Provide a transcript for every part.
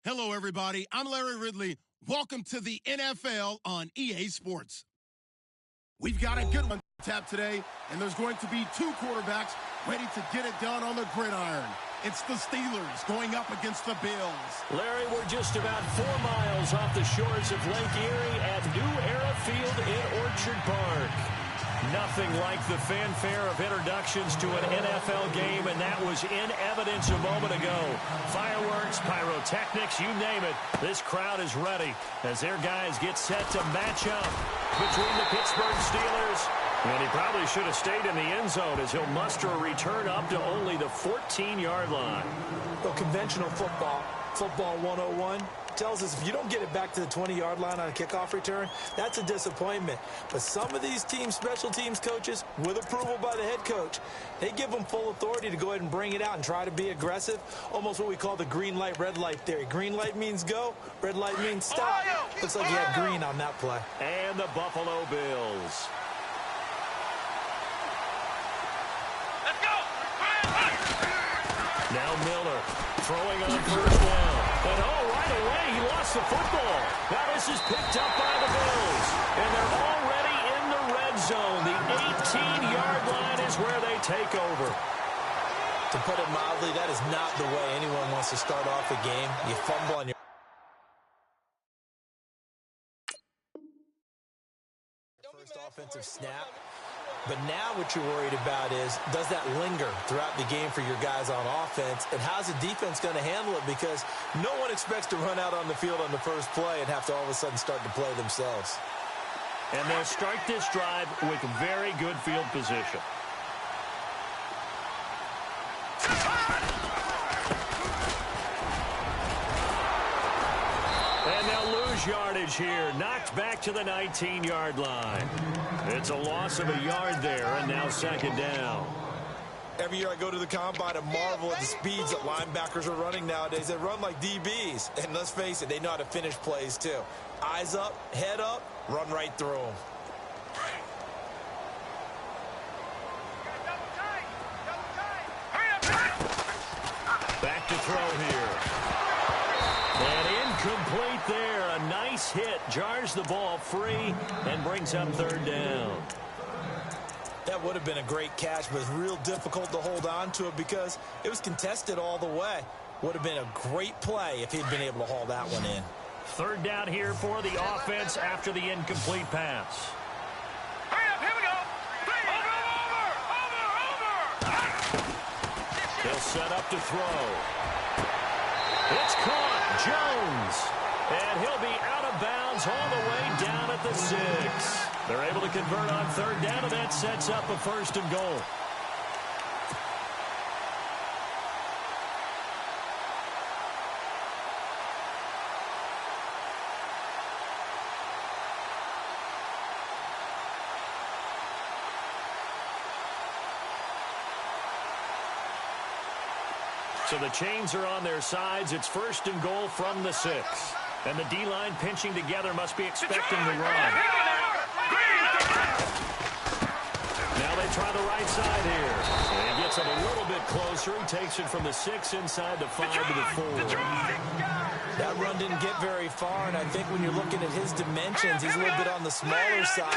Hello, everybody. I'm Larry Ridley. Welcome to the NFL on EA Sports. We've got a good one tap today, and there's going to be two quarterbacks ready to get it done on the gridiron. It's the Steelers going up against the Bills. Larry, we're just about 4 miles off the shores of Lake Erie at New Era Field in Orchard Park. Nothing like the fanfare of introductions to an NFL game, and that was in evidence a moment ago. Fireworks, pyrotechnics, you name it. This crowd is ready as their guys get set to match up between the Pittsburgh Steelers. And he probably should have stayed in the end zone as he'll muster a return up to only the 14-yard line. Well, conventional football 101, tells us if you don't get it back to the 20-yard line on a kickoff return, that's a disappointment. But some of these special teams coaches, with approval by the head coach, they give them full authority to go ahead and bring it out and try to be aggressive, almost what we call the green light, red light theory. Green light means go, red light means stop. Looks like you had green on that play. And the Buffalo Bills. Let's go! Now Miller throwing on first down. And right away, he lost the football. Now this is picked up by the Bills. And they're already in the red zone. The 18-yard line is where they take over. To put it mildly, that is not the way anyone wants to start off a game. You fumble on your first offensive snap. But now what you're worried about is, does that linger throughout the game for your guys on offense? And how's the defense going to handle it? Because no one expects to run out on the field on the first play and have to all of a sudden start to play themselves. And they'll start this drive with very good field position. And they'll lose yardage here. Knocked back to the 19-yard line. It's a loss of a yard there, and now second down. Every year I go to the combine and marvel at the speeds that linebackers are running nowadays. They run like DBs. And let's face it, they know how to finish plays too. Eyes up, head up, run right through them. Back to throw here. And incomplete there. A nice hit. Jars the ball free and brings up third down. That would have been a great catch, but it's real difficult to hold on to it because it was contested all the way. Would have been a great play if he'd been able to haul that one in. Third down here for the offense after the incomplete pass. Hurry up, here we go! Over! He'll set up to throw. It's caught. Jones. And he'll be out of bounds all the way down at the 6. They're able to convert on third down, and that sets up a first and goal. So the chains are on their sides. It's first and goal from the 6. And the D-line pinching together must be expecting the run. Now they try the right side here. And he gets it a little bit closer. He takes it from the 6 inside the 5 to the 4. That run didn't get very far, and I think when you're looking at his dimensions, he's a little bit on the smaller side.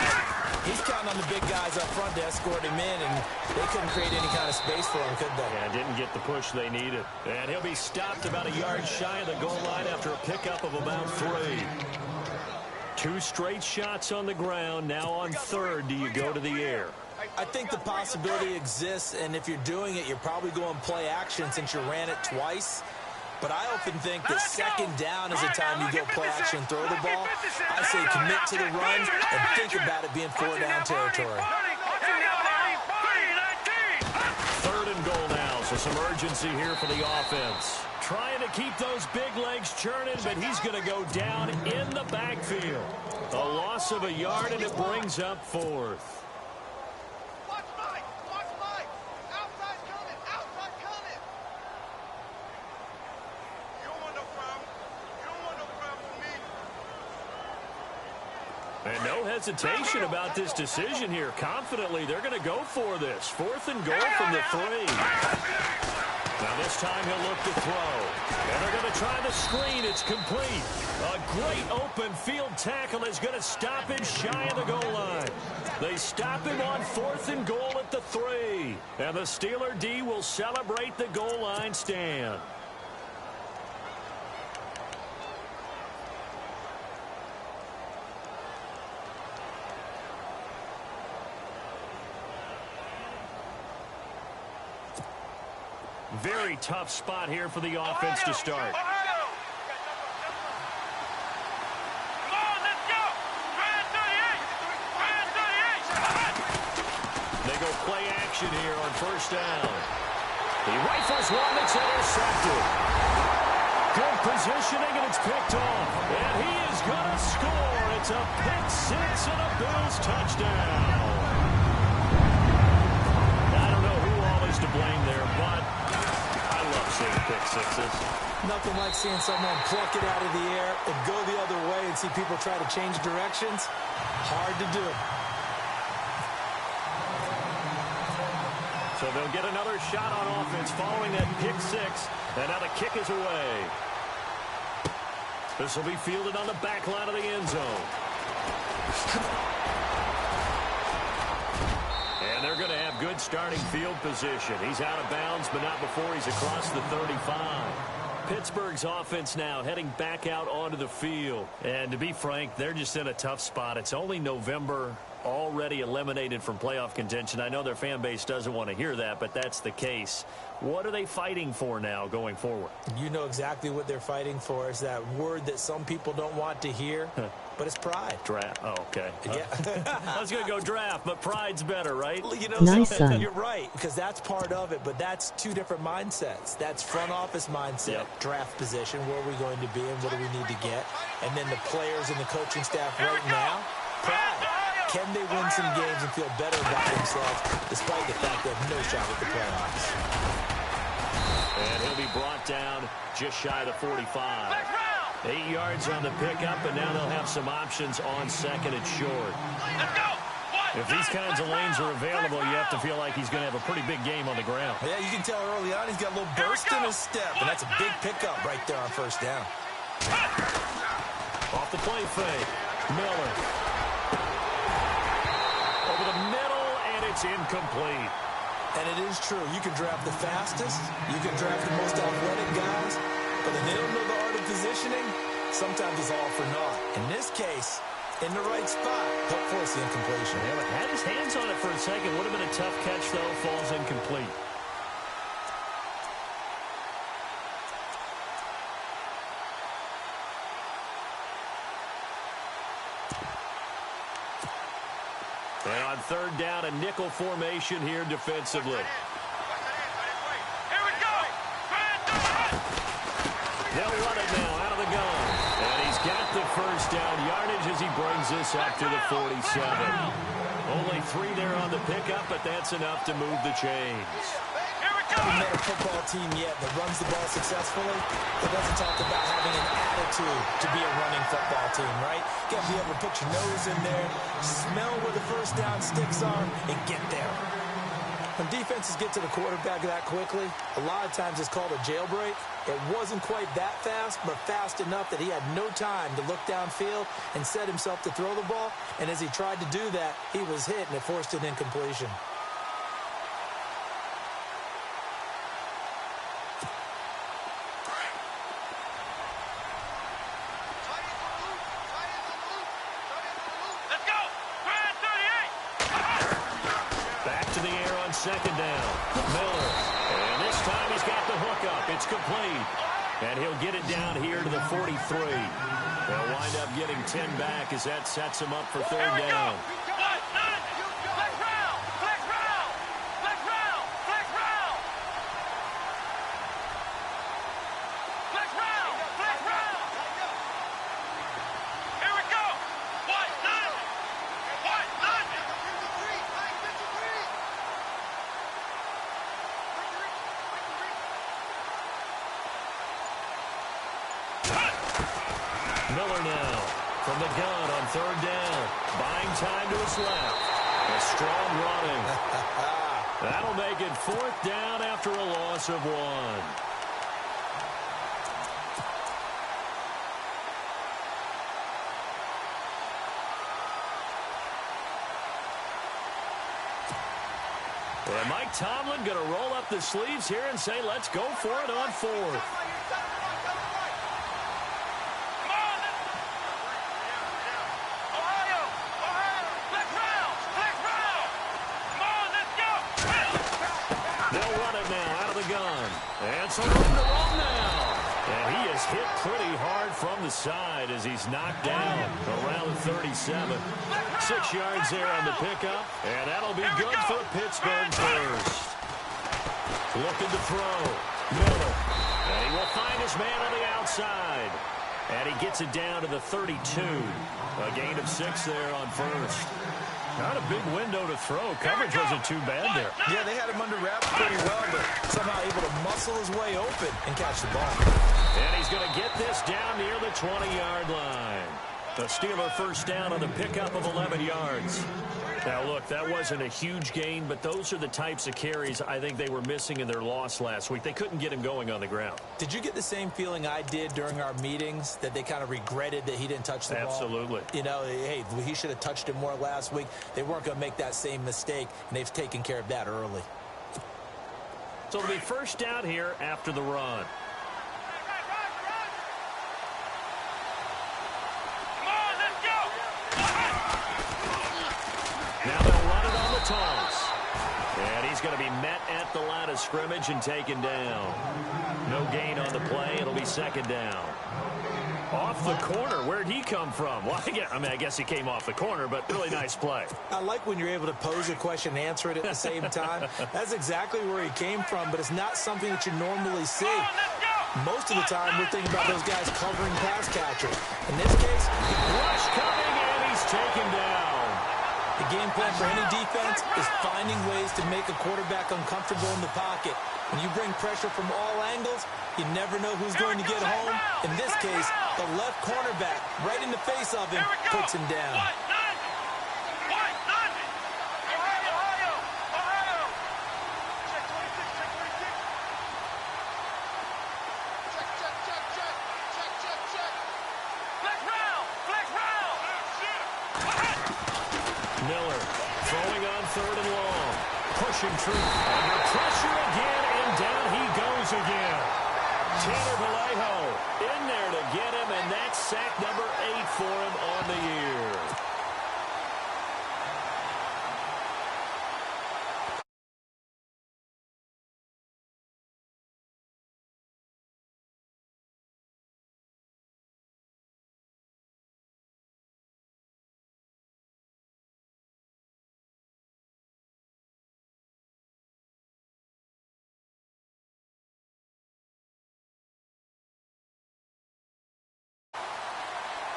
He's counting on the big guys up front to escort him in, and they couldn't create any kind of space for him, could they? Yeah, didn't get the push they needed. And he'll be stopped about a yard shy of the goal line after a pickup of about 3. 2 straight shots on the ground. Now on third, do you go to the air? I think the possibility exists, and if you're doing it, you're probably going play action since you ran it twice. But I often think that second down is the time you go play action, throw the ball. I say commit to the run and think about it being 4 down territory. Third and goal now, so some urgency here for the offense. Trying to keep those big legs churning, but he's going to go down in the backfield. A loss of a yard, and it brings up fourth. And no hesitation about this decision here. Confidently, they're going to go for this. 4th and goal from the 3. Now This time he'll look to throw. And they're going to try the screen. It's complete. A great open field tackle is going to stop him shy of the goal line. They stop him on 4th and goal at the 3. And the Steeler D will celebrate the goal line stand. Very tough spot here for the offense to start. Come on, let's go. Try 38. They go play action here on 1st down. He rifles one that's intercepted. Good positioning, and it's picked off. And he is going to score. It's a pick 6 and a Bills touchdown. I don't know who all is to blame there, but I love seeing pick sixes. Nothing like seeing someone pluck it out of the air and go the other way and see people try to change directions. Hard to do. So they'll get another shot on offense following that pick 6. And now the kick is away. This will be fielded on the back line of the end zone. And they're going to have good starting field position. He's out of bounds, but not before he's across the 35. Pittsburgh's offense now heading back out onto the field. And to be frank, they're just in a tough spot. It's only November, already eliminated from playoff contention. I know their fan base doesn't want to hear that, but that's the case. What are they fighting for now going forward? You know exactly what they're fighting for. It's that word that some people don't want to hear, but it's pride. Draft. Oh, okay. Yeah. I was going to go draft, but pride's better, right? You know, Nice, son. You're right, because that's part of it, but that's two different mindsets. That's front office mindset, draft position, where are we going to be and what do we need to get? And then the players and the coaching staff right now, pride. Can they win some games and feel better about themselves despite the fact they have no shot at the playoffs? And he'll be brought down just shy of the 45. 8 yards on the pickup, and now they'll have some options on 2nd and short. Let's go. If these kinds of lanes are available, you have to feel like he's going to have a pretty big game on the ground. Yeah, you can tell early on he's got a little burst in his step, and that's a big pickup right there on 1st down. Off the play fake. Miller. Over the middle, and it's incomplete. And it is true. You can draft the fastest. You can draft the most athletic guys. But if they don't know the art of positioning, sometimes it's all for naught. In this case, in the right spot, help force the incompletion. Yeah, but had his hands on it for a second. Would have been a tough catch, though. Falls incomplete. And on 3rd down, a nickel formation here defensively. Here we go. They'll run it now out of the gun. And he's got the 1st down yardage as he brings this up to the 47. Only 3 there on the pickup, but that's enough to move the chains. Haven't met a football team yet that runs the ball successfully that doesn't talk about having an attitude to be a running football team, right? You got to be able to put your nose in there, smell where the 1st down sticks are, and get there. When defenses get to the quarterback that quickly, a lot of times it's called a jailbreak. It wasn't quite that fast, but fast enough that he had no time to look downfield and set himself to throw the ball. And as he tried to do that, he was hit, and it forced an incompletion. Let's go. Try 38. Back to the air on 2nd down. Miller. And this time he's got the hookup. It's complete. And he'll get it down here to the 43. They'll wind up getting 10 back as that sets him up for 3rd down. Miller now from the gun on 3rd down. Buying time to his left. A strong running. That'll make it 4th down after a loss of 1. And Mike Tomlin going to roll up the sleeves here and say, let's go for it on 4th. They'll run it now out of the gun. And some room to run now. And he is hit pretty hard from the side as he's knocked down around the 37. 6 yards there on the pickup. And that'll be good for Pittsburgh first. Looking to throw. Middle. And he will find his man on the outside. And he gets it down to the 32. A gain of 6 there on first. Not a big window to throw. Coverage wasn't too bad there. Yeah, they had him under wraps pretty well, but somehow able to muscle his way open and catch the ball. And he's going to get this down near the 20-yard line. The Steeler first down on the pickup of 11 yards. Now, look, that wasn't a huge gain, but those are the types of carries I think they were missing in their loss last week. They couldn't get him going on the ground. Did you get the same feeling I did during our meetings, that they kind of regretted that he didn't touch the ball? Absolutely. You know, hey, he should have touched it more last week. They weren't going to make that same mistake, and they've taken care of that early. So it'll be first down here after the run. Now they'll run it on the toss. And he's going to be met at the line of scrimmage and taken down. No gain on the play. It'll be 2nd down. Off the corner. Where'd he come from? Well, I guess he came off the corner, but really nice play. I like when you're able to pose a question and answer it at the same time. That's exactly where he came from, but it's not something that you normally see. Most of the time, we're thinking about those guys covering pass catchers. In this case, rush coming, and he's taken down. The game plan for any defense is finding ways to make a quarterback uncomfortable in the pocket. When you bring pressure from all angles, you never know who's going to get home. In this case, the left cornerback, right in the face of him, puts him down. Miller throwing on 3rd and long. Pushing through. Under pressure again, and down he goes again. Tanner Vallejo in there to get him, and that's sack number 8 for him on the year.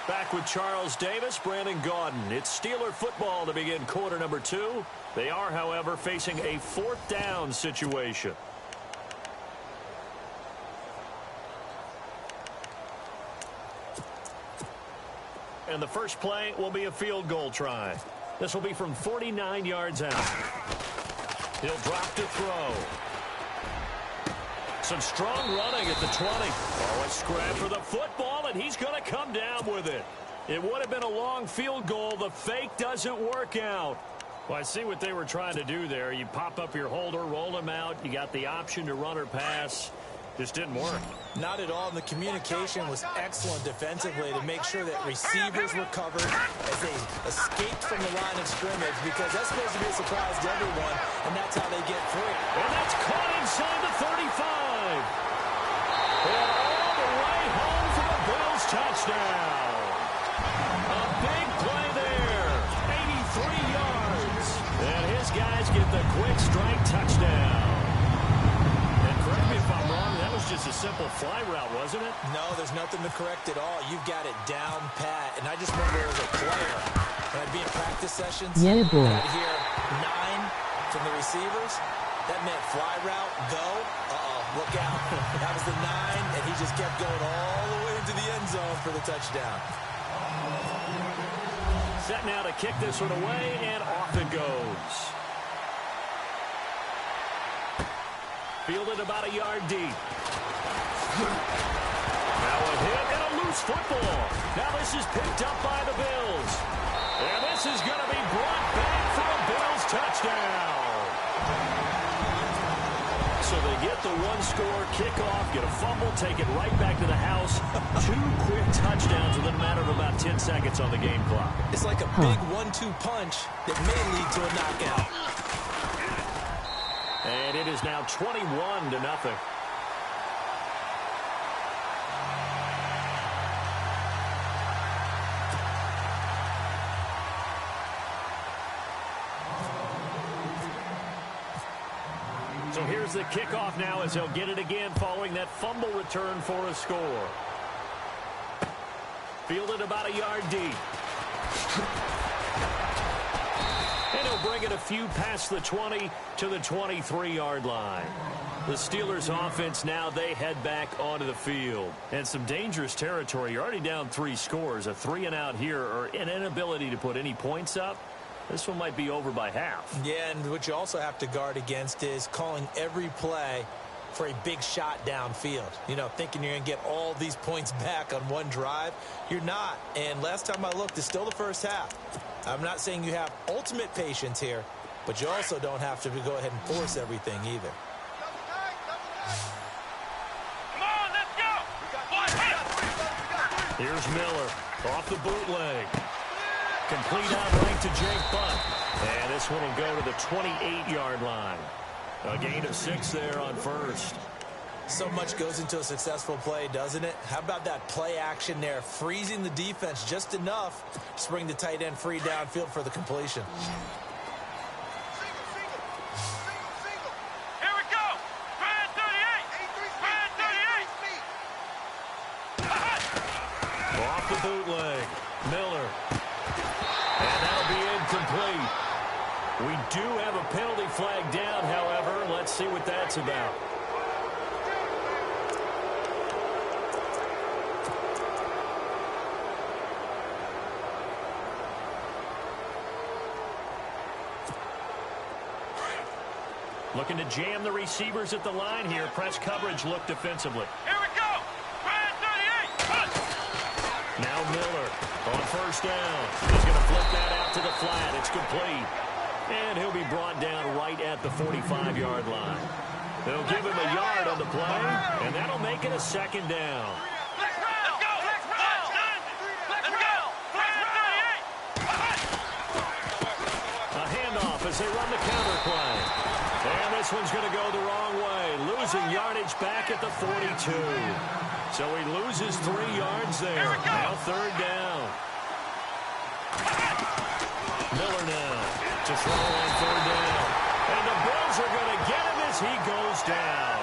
Back with Charles Davis, Brandon Gaudin. It's Steeler football to begin quarter number 2. They are, however, facing a 4th down situation. And the first play will be a field goal try. This will be from 49 yards out. He'll drop to throw. Some strong running at the 20. Oh, a scrap for the football, and he's going to come down with it. It would have been a long field goal. The fake doesn't work out. Well, I see what they were trying to do there. You pop up your holder, roll him out. You got the option to run or pass. Just didn't work. Not at all. And the communication was excellent defensively to make sure that receivers were covered as they escaped from the line of scrimmage, because that's supposed to be a surprise to everyone, and that's how they get free. And that's caught inside the 35. And all the way home for the Bills touchdown. A big play there. 83 yards. And his guys get the quick strike touchdown. And correct me if I'm wrong, that was just a simple fly route, wasn't it? No, there's nothing to correct at all. You've got it down pat. And I just remember as a player, when I'd be in practice sessions, yeah, boy. I'd hear 9 from the receivers. That meant fly route, go. Look out. That was the 9, and he just kept going all the way into the end zone for the touchdown. Set now to kick this one away, and off it goes. Fielded about a yard deep. Now a hit and a loose football. Now this is picked up by the Bills. And this is going to be brought back for a Bills touchdown. So they get the one-score kickoff, get a fumble, take it right back to the house. 2 quick touchdowns within a matter of about 10 seconds on the game clock. It's like a big 1-2 punch that may lead to a knockout. And it is now 21-0. So here's the kickoff now as he'll get it again following that fumble return for a score. Fielded about a yard deep. And he'll bring it a few past the 20 to the 23-yard line. The Steelers offense now, they head back onto the field. And some dangerous territory. You're already down 3 scores. A 3-and-out here or an inability to put any points up. This one might be over by half. Yeah, and what you also have to guard against is calling every play for a big shot downfield. You know, thinking you're going to get all these points back on one drive. You're not. And last time I looked, it's still the first half. I'm not saying you have ultimate patience here, but you also don't have to go ahead and force everything either. Come on, let's go. Here's Miller off the bootleg. Complete out right to Jake Butt. And this one will go to the 28-yard line. A gain of 6 there on first. So much goes into a successful play, doesn't it? How about that play action there, freezing the defense just enough to bring the tight end free downfield for the completion. Here we go. Brad 38. Brad 38. Off the bootleg. Miller. And that'll be incomplete. We do have a penalty flag down, however. Let's see what that's about. Looking to jam the receivers at the line here. Press coverage look defensively. Here we go. Brad 38. Now Miller on first down. He's going to flip that out to the flat. It's complete. And he'll be brought down right at the 45-yard line. They'll give him a yard on the play, and that'll make it a second down. Let's go. Let's go. Brad 38. A handoff as they run the counter play. And this one's going to go the wrong way. Losing yardage back at the 42. So he loses 3 yards there. Now third down. Miller now to throw on third down. And the Bills are going to get him as he goes down.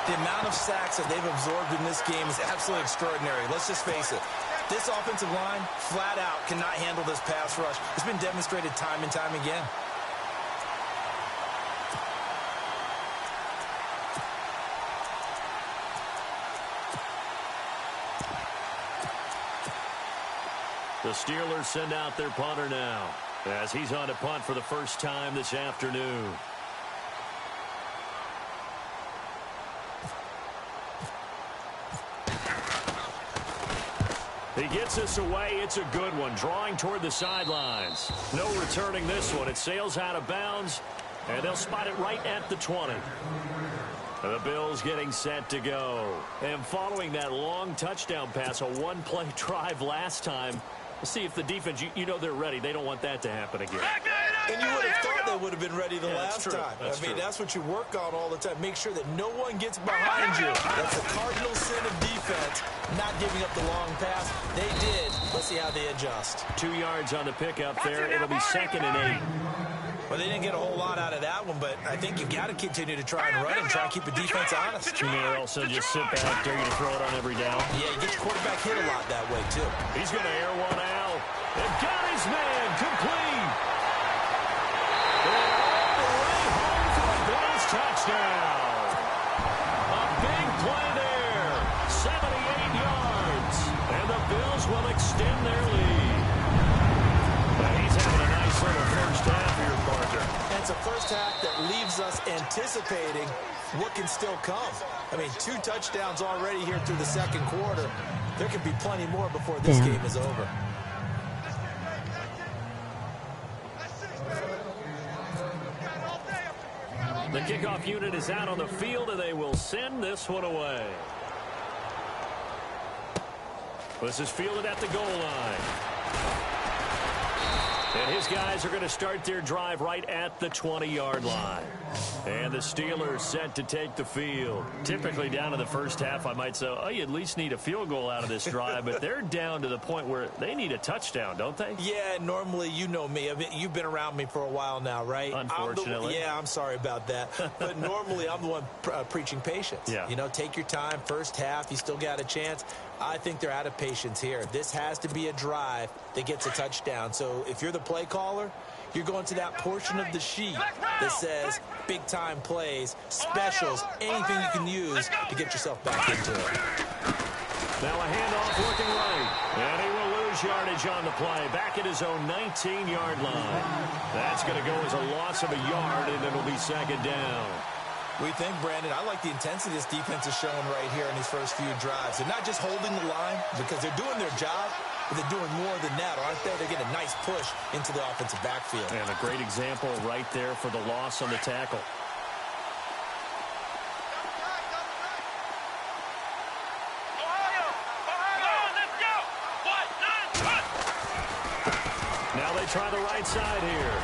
The amount of sacks that they've absorbed in this game is absolutely extraordinary. Let's just face it. This offensive line, flat out, cannot handle this pass rush. It's been demonstrated time and time again. The Steelers send out their punter now as he's on to punt for the first time this afternoon. He gets us away. It's a good one. Drawing toward the sidelines. No returning this one. It sails out of bounds, and they'll spot it right at the 20. The Bills getting set to go. And following that long touchdown pass, a one-play drive last time, we'll see if the defense, you know they're ready. They don't want that to happen again. And you would have thought they would have been ready the last true. time. That's true. That's what you work on all the time. Make sure that no one gets behind you. That's the cardinal sin of defense, not giving up the long pass. They did. Let's see how they adjust. 2 yards on the pickup there. It'll be 2nd and 8. Well, they didn't get a whole lot out of that one, but I think you've got to continue to try and run and try and keep the defense honest. You may also just sit back, dare you to throw it on every down. Yeah, you get your quarterback hit a lot that way, too. He's going to air one out. And got his man complete. And all the way home for a Bills touchdown. A big play there. 78 yards. And the Bills will extend their lead. He's having a nice little first half here, Parker. And it's a first half that leaves us anticipating what can still come. I mean, 2 touchdowns already here through the second quarter. There could be plenty more before this game is over. The kickoff unit is out on the field, and they will send this one away. This is fielded at the goal line. And his guys are going to start their drive right at the 20-yard line. And the Steelers set to take the field. Typically down in the first half, I might say, oh, you at least need a field goal out of this drive. But they're down to the point where they need a touchdown, don't they? Yeah, normally, you know me. I mean, you've been around me for a while now, right? Unfortunately. I'm sorry about that. But normally, I'm the one preaching patience. Yeah. You know, take your time. First half, you still got a chance. I think they're out of patience here. This has to be a drive that gets a touchdown. So if you're the play caller, you're going to that portion of the sheet that says big-time plays, specials, anything you can use to get yourself back into it. Now a handoff looking right. And he will lose yardage on the play. Back at his own 19-yard line. That's going to go as a loss of a yard, and it'll be second down. We think, Brandon, I like the intensity this defense is showing right here in these first few drives. They're not just holding the line because they're doing their job, but they're doing more than that, aren't they? They're getting a nice push into the offensive backfield. And a great example right there for the loss on the tackle. Now they try the right side here.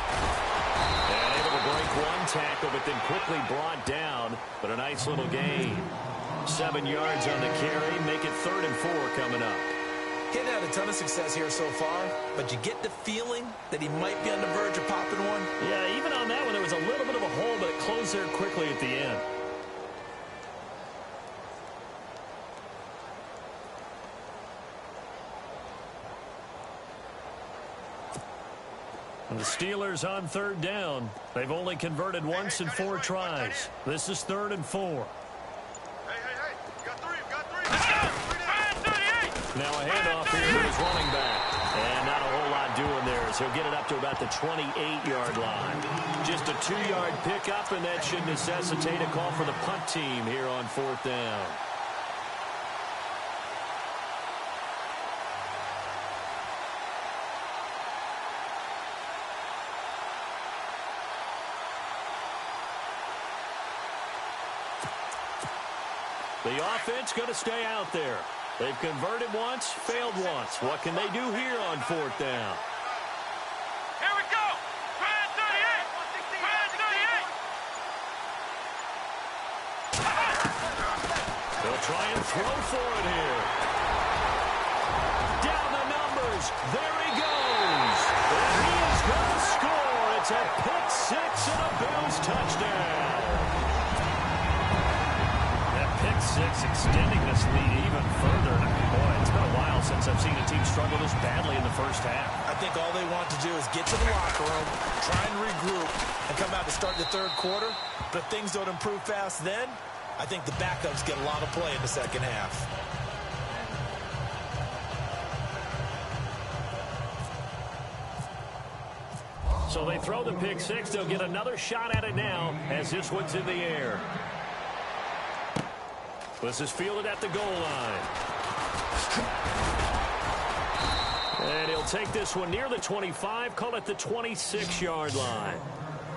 And able to break one tackle, but then quickly brought down. But a nice little gain. 7 yards on the carry. Make it 3rd and 4 coming up. He hadn't had a ton of success here so far, but you get the feeling that he might be on the verge of popping one. Yeah, even on that one, there was a little bit of a hole, but it closed there quickly at the end. And the Steelers on 3rd down. They've only converted once in 4 tries. This is 3rd and 4. Hey, you got 3, you got 3. Now a handoff here to his running back. And not a whole lot doing there as he'll get it up to about the 28-yard line. Just a 2-yard pickup, and that should necessitate a call for the punt team here on 4th down. The offense going to stay out there. They've converted once, failed once. What can they do here on 4th down? Here we go. Brand 38. Brand 38. They'll try and throw for it here. Down the numbers. There he goes. And he is going to score. It's a pick-6 and a Bills touchdown. Pick-6 extending this lead even further. Boy, it's been a while since I've seen a team struggle this badly in the first half. I think all they want to do is get to the locker room, try and regroup, and come out to start the 3rd quarter. But if things don't improve fast then, I think the backups get a lot of play in the second half. So they throw the pick-6. They'll get another shot at it now as this one's in the air. This is fielded at the goal line. And he'll take this one near the 25, call it the 26-yard line.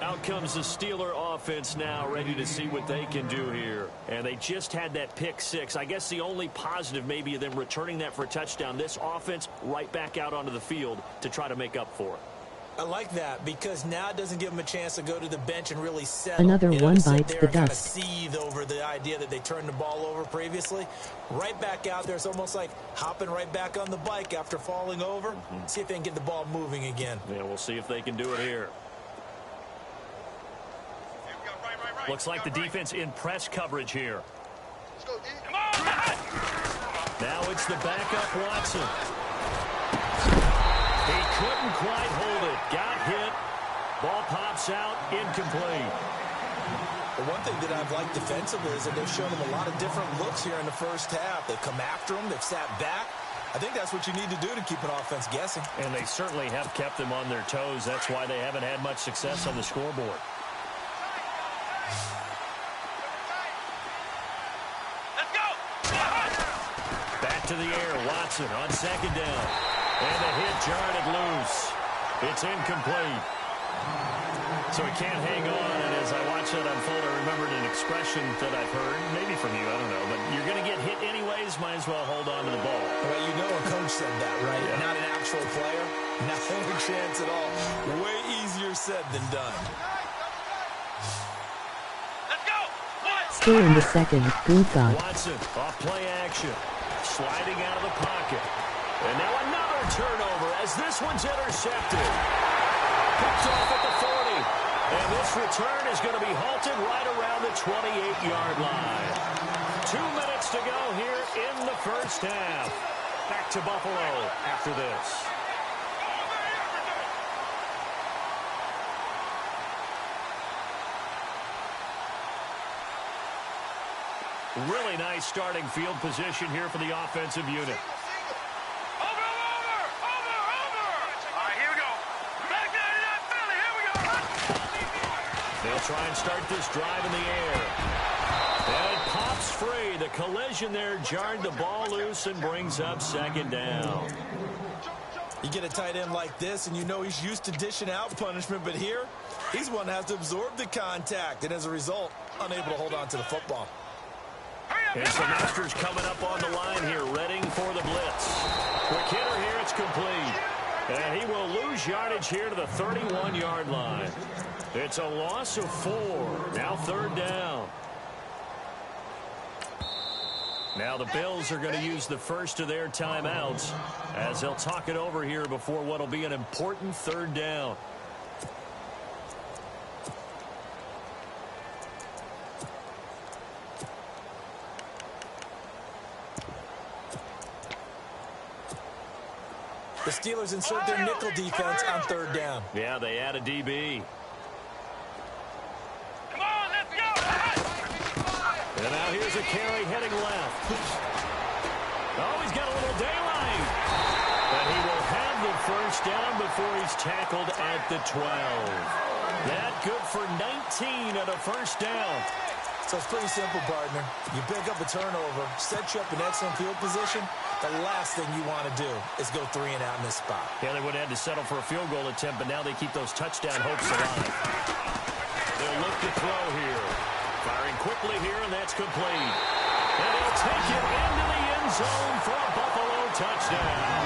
Out comes the Steeler offense now, ready to see what they can do here. And they just had that pick-6. I guess the only positive maybe of them returning that for a touchdown. This offense right back out onto the field to try to make up for it. I like that because now it doesn't give them a chance to go to the bench and really settle. Another one bites the kind of dust. Seethe over the idea that they turned the ball over previously. Right back out there. It's almost like hopping right back on the bike after falling over. See if they can get the ball moving again. Yeah, we'll see if they can do it here. Looks like the defense in press coverage here. Let's go, D. Come on! Now it's the backup Watson. He couldn't quite hold it. Got hit. Ball pops out. Incomplete. The one thing that I've liked defensively is that they've shown them a lot of different looks here in the first half. They've come after them. They've sat back. I think that's what you need to do to keep an offense guessing. And they certainly have kept them on their toes. That's why they haven't had much success on the scoreboard. to the air. Watson on second down. And the hit jarred it loose. It's incomplete. So he can't hang on. And as I watch that unfold, I remembered an expression that I've heard, maybe from you, I don't know. But you're going to get hit anyways, might as well hold on to the ball. Well, you know a coach said that, right? Yeah. Not an actual player. Not any chance at all. Way easier said than done. Let's go. Still in the second, Gunther. Watson off play action. Sliding out of the pocket. And now another turnover as this one's intercepted. Picked off at the 40. And this return is going to be halted right around the 28-yard line. 2 minutes to go here in the first half. Back to Buffalo after this. Really nice starting field position here for the offensive unit. Over. All right, here we go. Back down to that belly. Here we go. They'll try and start this drive in the air. And it pops free. The collision there jarred the ball loose and brings up second down. You get a tight end like this, and you know he's used to dishing out punishment, but here, he's one that has to absorb the contact, and as a result, unable to hold on to the football. And Sylvester's coming up on the line here, readying for the blitz. Quick hitter here, it's complete. And he will lose yardage here to the 31-yard line. It's a loss of 4. Now third down. Now the Bills are going to use the first of their timeouts as they'll talk it over here before what will be an important third down. The Steelers insert their nickel defense on third down. Yeah, they add a DB. Come on, let's go. And now here's a carry heading left. Oh, he's got a little daylight. But he will have the first down before he's tackled at the 12. That good for 19 at a first down. So it's pretty simple, partner. You pick up a turnover, set you up in excellent field position. The last thing you want to do is go 3 and out in this spot. Yeah, they would have had to settle for a field goal attempt, but now they keep those touchdown hopes alive. They'll look to throw here. Firing quickly here, and that's complete. And he'll take it into the end zone for a Buffalo touchdown.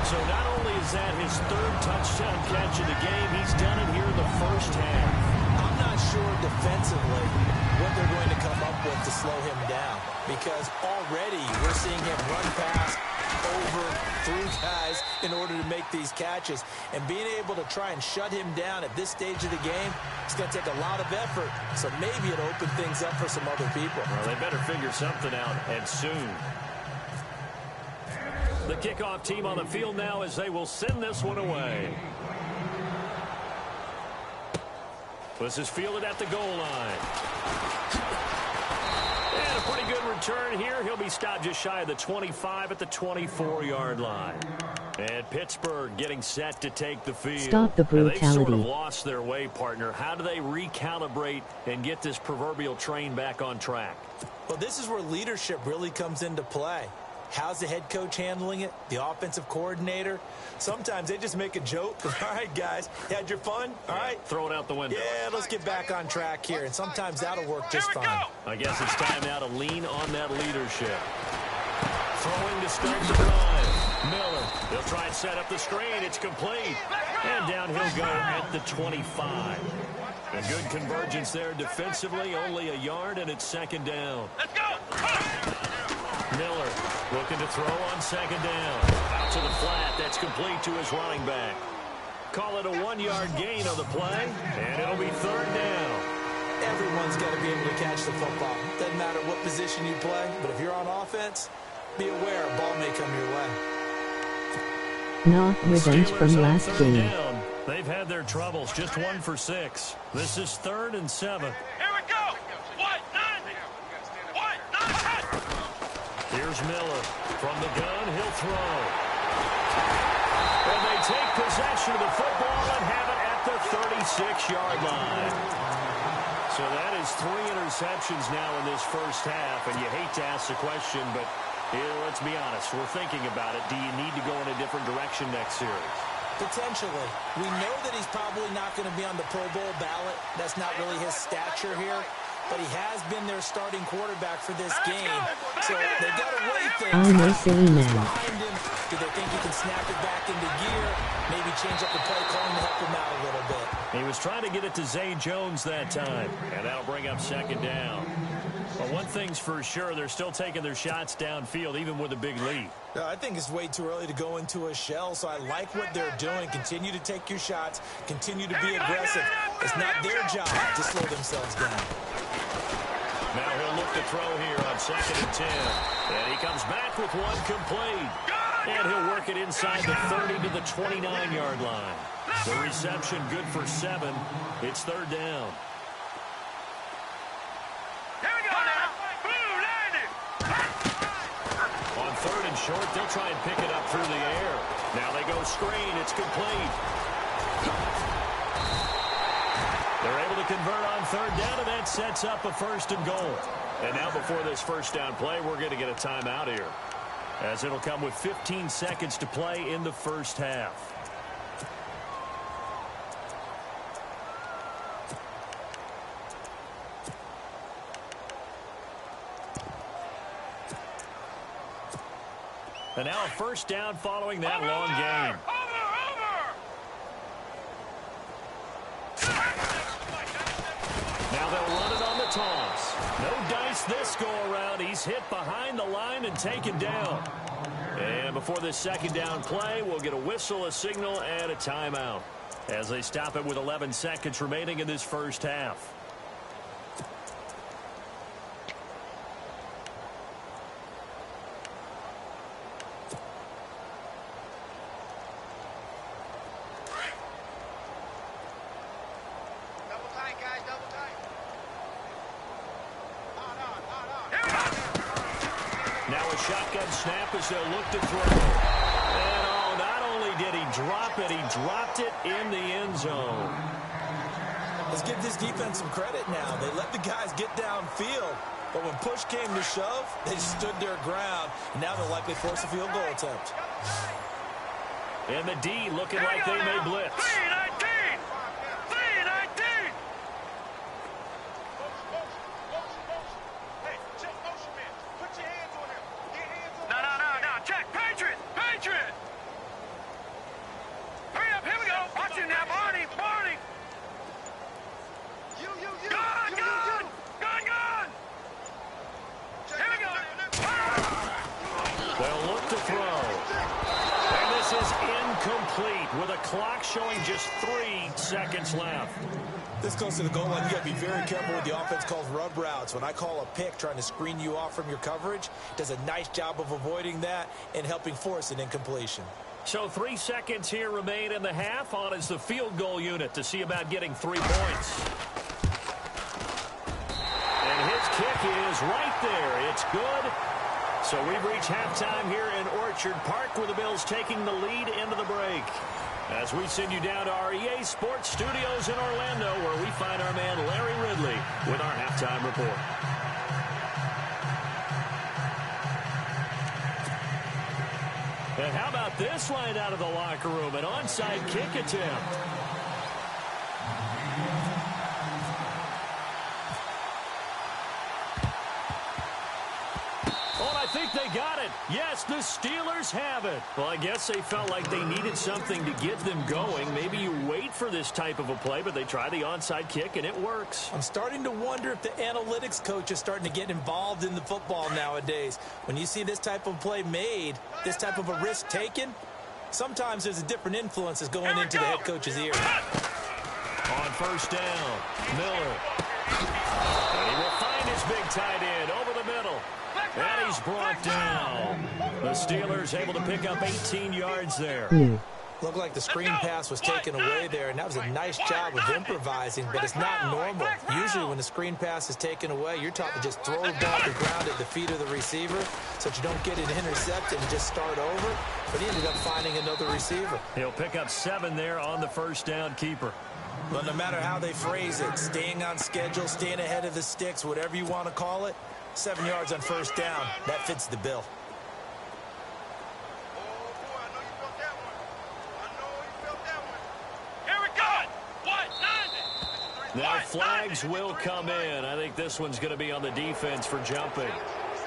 So not only is that his third touchdown catch of the game, he's done it here in the first half. I'm not sure defensively what they're going to come up with to slow him down, because already we're seeing him run past, over, through guys in order to make these catches. And being able to try and shut him down at this stage of the game, it's going to take a lot of effort. So maybe it'll open things up for some other people. Well, they better figure something out, and soon. The kickoff team on the field now as they will send this one away. This is fielded at the goal line. And a pretty good return here. He'll be stopped just shy of the 25 at the 24-yard line. And Pittsburgh getting set to take the field. Stop the brutality. Now, they've sort of lost their way, partner. How do they recalibrate and get this proverbial train back on track? Well, this is where leadership really comes into play. How's the head coach handling it? The offensive coordinator? Sometimes they just make a joke. All right, guys, you had your fun? All right. Throw it out the window. Yeah, let's get back on track here. And sometimes that'll work just fine. I guess it's time now to lean on that leadership. Throwing to start the drive. Miller, they'll try and set up the screen. It's complete. And down he'll go at the 25. A good convergence there defensively. Only a yard, and it's second down. Let's go. Miller looking to throw on second down. Out to the flat. That's complete to his running back. Call it a 1-yard gain on the play, and it'll be third down. Everyone's got to be able to catch the football. Doesn't matter what position you play, but if you're on offense, be aware a ball may come your way. Not revenge from Steelers on last third game. down. They've had their troubles. Just 1 for 6. This is 3rd and 7. Here we go. What? None. What? None. Here's Miller. From the gun, he'll throw. And they take possession of the football and have it at the 36-yard line. So that is 3 interceptions now in this first half. And you hate to ask the question, but Let's be honest. We're thinking about it. Do you need to go in a different direction next series? Potentially. We know that he's probably not going to be on the Pro Bowl ballot. That's not really his stature here. But he has been their starting quarterback for this game. So they've got to weigh things. I'm a silly man. Behind him. Do they think he can snap it back into gear? Maybe change up the play calling to help him out a little bit. He was trying to get it to Zay Jones that time. And that'll bring up second down. But one thing's for sure, they're still taking their shots downfield, even with a big lead. I think it's way too early to go into a shell, so I like what they're doing. Continue to take your shots. Continue to be aggressive. It's not their job to slow themselves down. Now he'll look to throw here on 2nd and 10. And he comes back with one complete. And he'll work it inside the 30 to the 29-yard line. The reception good for 7. It's 3rd down. On 3rd and short, they'll try and pick it up through the air. Now they go screen. It's complete. They're able to convert on 3rd down, and that sets up a 1st and goal. And now before this 1st down play, we're going to get a timeout here, as it'll come with 15 seconds to play in the 1st half. And now a 1st down following that long game. Now they'll run it on the toss. No dice this go around. He's hit behind the line and taken down. And before this 2nd down play, we'll get a whistle, a signal, and a timeout, as they stop it with 11 seconds remaining in this 1st half. Shotgun snap as they'll look to throw. And not only did he drop it, he dropped it in the end zone. Let's give this defense some credit now. They let the guys get downfield, but when push came to shove, they stood their ground, and now they'll likely force a field goal attempt. And the D looking like they may blitz. 3-19! With a clock showing just 3 seconds left. This close to the goal line, you got to be very careful with the offense calls rub routes. When I call a pick trying to screen you off from your coverage, does a nice job of avoiding that and helping force an incompletion. So 3 seconds here remain in the half. On is the field goal unit to see about getting 3 points. And his kick is right there. It's good. So we've reached halftime here in Orchard Park, where the Bills taking the lead into the break, as we send you down to our EA Sports Studios in Orlando, where we find our man Larry Ridley with our halftime report. And how about this line out of the locker room? An onside kick attempt. I think they got it. Yes, the Steelers have it. Well, I guess they felt like they needed something to get them going. Maybe you wait for this type of a play, but they try the onside kick, and it works. I'm starting to wonder if the analytics coach is starting to get involved in the football nowadays. When you see this type of play made, this type of a risk taken, sometimes there's a different influences going into the head coach's ear. On 1st down, Miller. And he will find his big tight end over the middle. And he's brought down. The Steelers able to pick up 18 yards there. Looked like the screen pass was taken away there, and that was a nice job of improvising, but it's not normal. Usually when the screen pass is taken away, you're taught to just throw the ball to the ground at the feet of the receiver so that you don't get it intercepted and just start over. But he ended up finding another receiver. He'll pick up 7 there on the 1st down keeper. But no matter how they phrase it, staying on schedule, staying ahead of the sticks, whatever you want to call it, 7 yards on 1st down, that fits the bill. Now flags will come in. I think this one's going to be on the defense for jumping.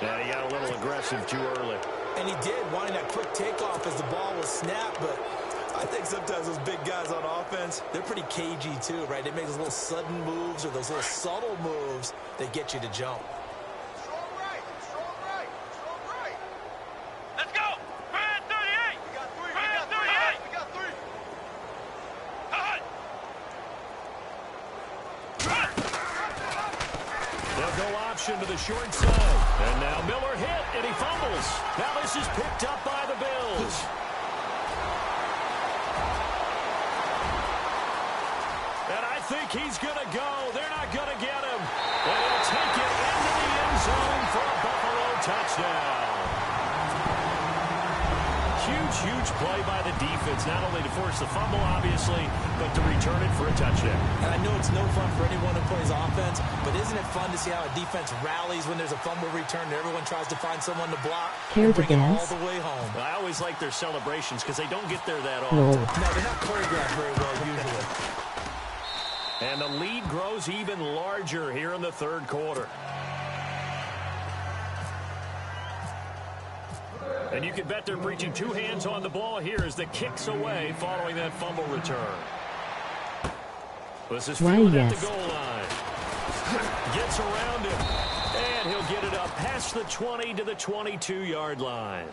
Yeah, he got a little aggressive too early. And he did, wanting that quick takeoff as the ball was snapped, but I think sometimes those big guys on offense, they're pretty cagey too, right? They make those little sudden moves or those little subtle moves that get you to jump. Strong right. Strong right. Let's go. Man 38. We got three. We got three. They'll go option to the short side. And now Miller hit, and he fumbles. Now this is picked up by the Bills. And I think he's going to go. They're not going to get him. And he'll take it into the end zone for a Buffalo touchdown. Huge play by the defense, not only to force the fumble, obviously, but to return it for a touchdown. And I know it's no fun for anyone who plays offense, but isn't it fun to see how a defense rallies when there's a fumble return and everyone tries to find someone to block and bring it all the way home? I always like their celebrations because they don't get there that often. No, they're not choreographed very well usually. And the lead grows even larger here in the third quarter. And you can bet they're preaching two hands on the ball here as the kick's away following that fumble return. This is fielded at the goal line. Gets around him. And he'll get it up past the 20 to the 22-yard line.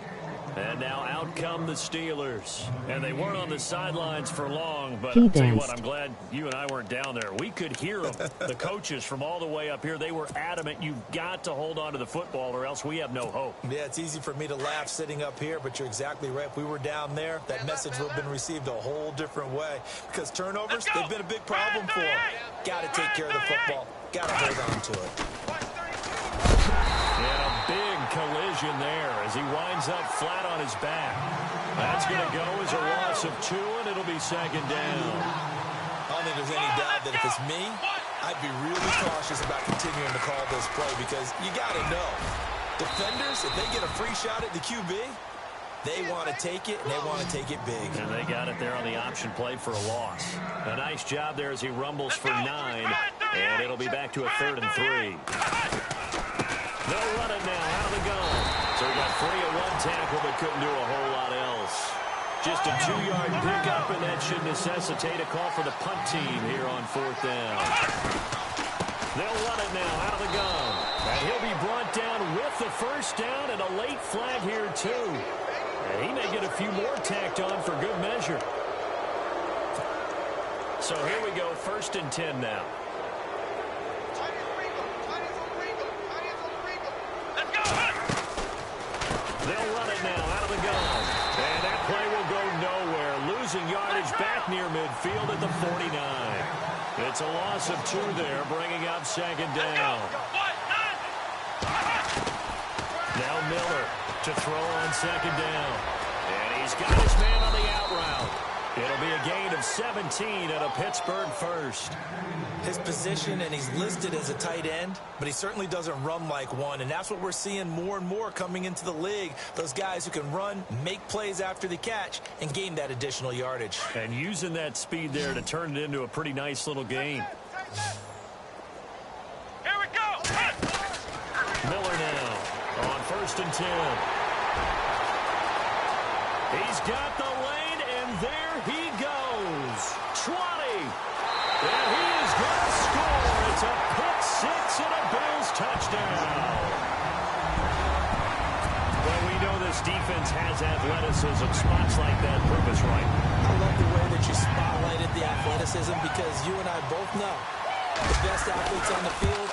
And now out come the Steelers. And they weren't on the sidelines for long, but I'll tell you what, I'm glad you and I weren't down there. We could hear them. The coaches from all the way up here, they were adamant, you've got to hold on to the football or else we have no hope. Yeah, it's easy for me to laugh sitting up here, but you're exactly right. If we were down there, that message would have been received a whole different way. Because turnovers, they've been a big problem for them. Got to take care of the football. Got to hold on to it. Yeah, a big collision there as he winds up flat on his back. That's going to go as a loss of 2, and it'll be second down. I don't think there's any doubt that if it's me, I'd be really cautious about continuing to call this play because you got to know, defenders, if they get a free shot at the QB, they want to take it, and they want to take it big. And they got it there on the option play for a loss. A nice job there as he rumbles for 9, and it'll be back to a 3rd and 3. They'll run it now out of the gun. So he got free of one tackle but couldn't do a whole lot else. Just a 2-yard pickup, and that should necessitate a call for the punt team here on 4th down. They'll run it now out of the gun. And he'll be brought down with the first down and a late flag here too. And he may get a few more tacked on for good measure. So here we go, 1st and 10 now. They'll run it now out of the gun. And that play will go nowhere. Losing yardage back near midfield at the 49. It's a loss of 2 there, bringing up second down. Now Miller to throw on second down. And he's got his man on the out route. It'll be a gain of 17 and a Pittsburgh first. His position, and he's listed as a tight end, but he certainly doesn't run like one, and that's what we're seeing more and more coming into the league. Those guys who can run, make plays after the catch, and gain that additional yardage. And using that speed there to turn it into a pretty nice little game. Here we go. Miller now on 1st and 10. He's got the lane, and there he goes. 20. And he is going to score. It's a pick 6 and a Bills touchdown. Well, we know this defense has athleticism. Spots like that prove us right. I love the way that you spotlighted the athleticism because you and I both know the best athletes on the field,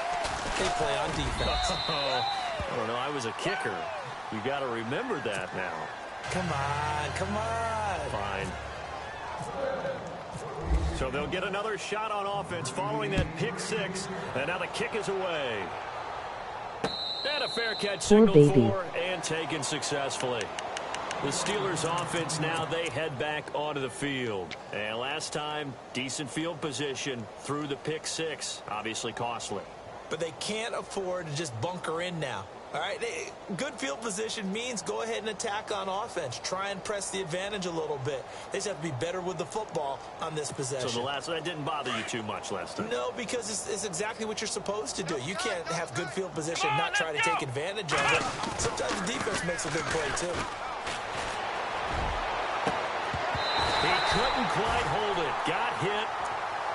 they play on defense. I don't know. I was a kicker. You got to remember that now. Come on, come on. Fine. So they'll get another shot on offense following that pick 6. And now the kick is away. And a fair catch signaled for and taken successfully. The Steelers offense now, they head back onto the field. And last time, decent field position through the pick 6. Obviously costly. But they can't afford to just bunker in now. All right, good field position means go ahead and attack on offense. Try and press the advantage a little bit. They just have to be better with the football on this possession. So that didn't bother you too much last time? No, because it's exactly what you're supposed to do. You can't have good field position and not try to take advantage of it. Sometimes the defense makes a good play, too. He couldn't quite hold it. Got hit.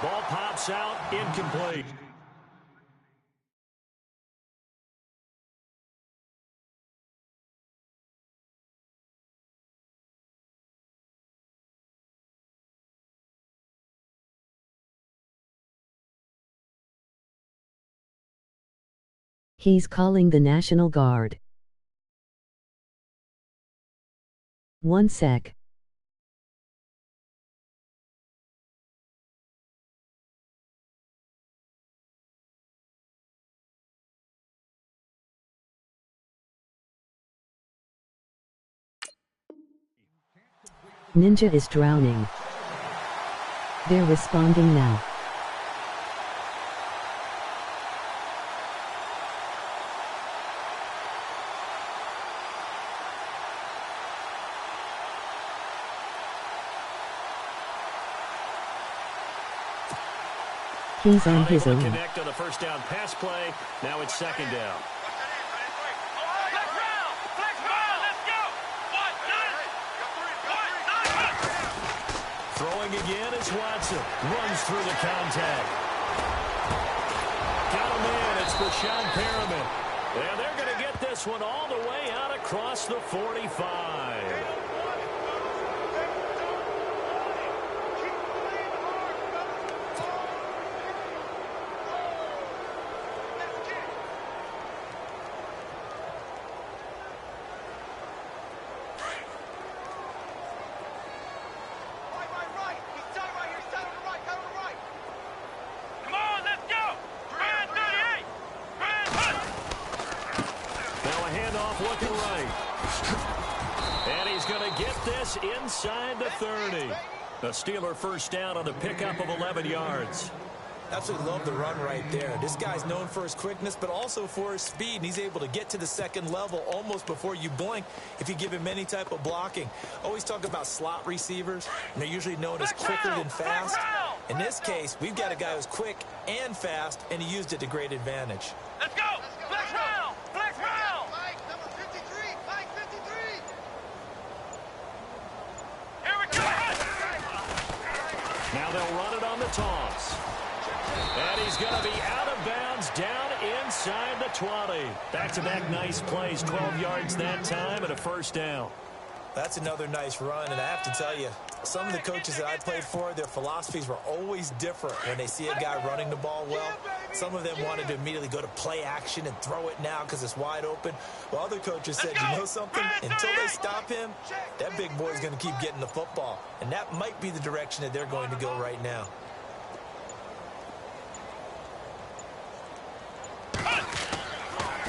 Ball pops out. Incomplete. He's calling the National Guard. 1 sec. Ninja is drowning. They're responding now. He's on his own. Connect on the first down pass play. Now it's second down. Throwing again is Watson. Runs through the contact. Got him in. It's Brashad Perriman. And they're going to get this one all the way out across the 45. Looking right. And he's going to get this inside the 30. A Steeler first down on the pickup of 11 yards. Absolutely love the run right there. This guy's known for his quickness, but also for his speed. And he's able to get to the second level almost before you blink if you give him any type of blocking. Always talk about slot receivers, and they're usually known as quicker than fast. In this case, we've got a guy who's quick and fast, and he used it to great advantage. Let's go! Flex round! Flex round! Mike, number 53! Mike, 53! Here we go! Now they'll run it on the toss. And he's going to be out of bounds down inside the 20. Back-to-back nice plays, 12 yards that time and a first down. That's another nice run, and I have to tell you, some of the coaches that I played for, their philosophies were always different when they see a guy running the ball well. Some of them wanted to immediately go to play action and throw it now because it's wide open. While other coaches said, you know something? Until they stop him, that big boy's going to keep getting the football. And that might be the direction that they're going to go right now.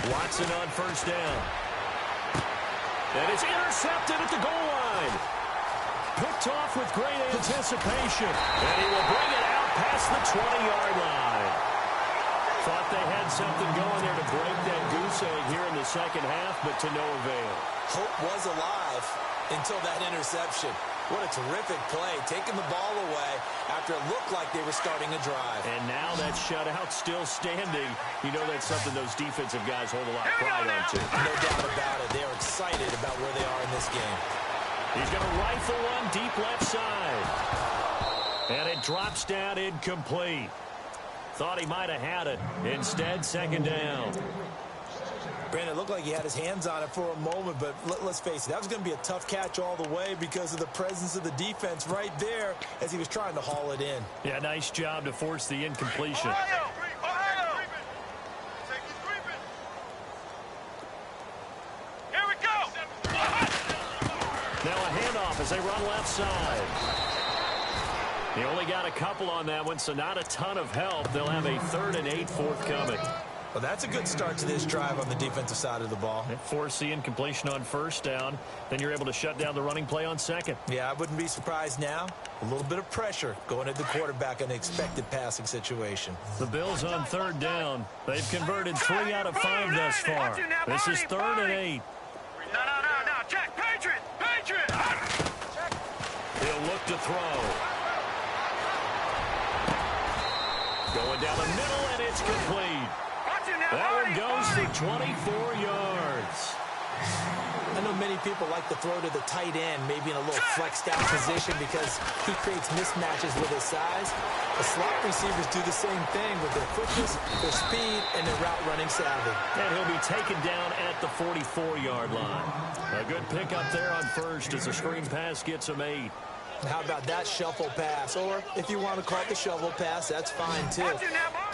Watson on first down. And it's intercepted at the goal line. Picked off with great anticipation. And he will bring it out past the 20-yard line. Thought they had something going there to break that goose egg here in the second half, but to no avail. Hope was alive until that interception. What a terrific play, taking the ball away after it looked like they were starting a drive. And now that shutout still standing. You know that's something those defensive guys hold a lot of pride on, too. No doubt about it. They're excited about where they are in this game. He's going to rifle one deep left side. And it drops down incomplete. Thought he might have had it. Instead, second down. Brandon, it looked like he had his hands on it for a moment, but let's face it, that was going to be a tough catch all the way because of the presence of the defense right there as he was trying to haul it in. Yeah, nice job to force the incompletion. Ohio! Here we go! Now a handoff as they run left side. He only got a couple on that one, so not a ton of help. They'll have a 3rd and 8 forthcoming. Well, that's a good start to this drive on the defensive side of the ball. Force the incompletion on first down. Then you're able to shut down the running play on second. Yeah, I wouldn't be surprised now. A little bit of pressure going at the quarterback in an expected passing situation. The Bills on third down. They've converted 3 out of 5 thus far. This is 3rd and 8. No. Check. Patriot. He'll look to throw. Going down the middle, and it's complete. That one goes for 24 yards. I know many people like to throw to the tight end, maybe in a little flexed out position because he creates mismatches with his size. The slot receivers do the same thing with their quickness, their speed, and their route running savvy. And he'll be taken down at the 44-yard line. A good pickup there on first as the screen pass gets him 8. How about that shuffle pass? Or if you want to call it the shovel pass, that's fine too.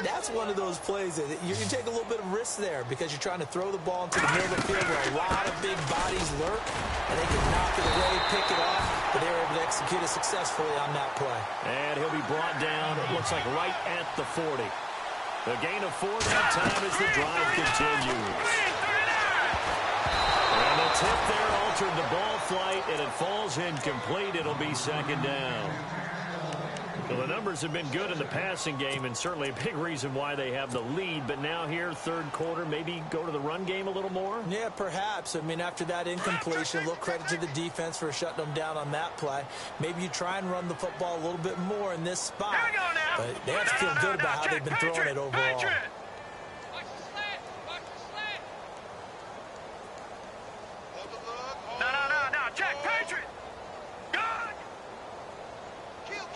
That's one of those plays that you can take a little bit of risk there because you're trying to throw the ball into the middle of the field where a lot of big bodies lurk, and they can knock it away, pick it off, but they were able to execute it successfully on that play. And he'll be brought down, it looks like right at the 40. The gain of 4 that time as the drive continues. And the tip there altered the ball flight, and it falls incomplete. It'll be 2nd down. Well, the numbers have been good in the passing game, and certainly a big reason why they have the lead. But now here, 3rd quarter, maybe go to the run game a little more? Yeah, perhaps. I mean, after that incompletion, a little credit to the defense for shutting them down on that play. Maybe you try and run the football a little bit more in this spot. But they have to feel good about how they've been throwing it overall. No. Check. Patriot. Good.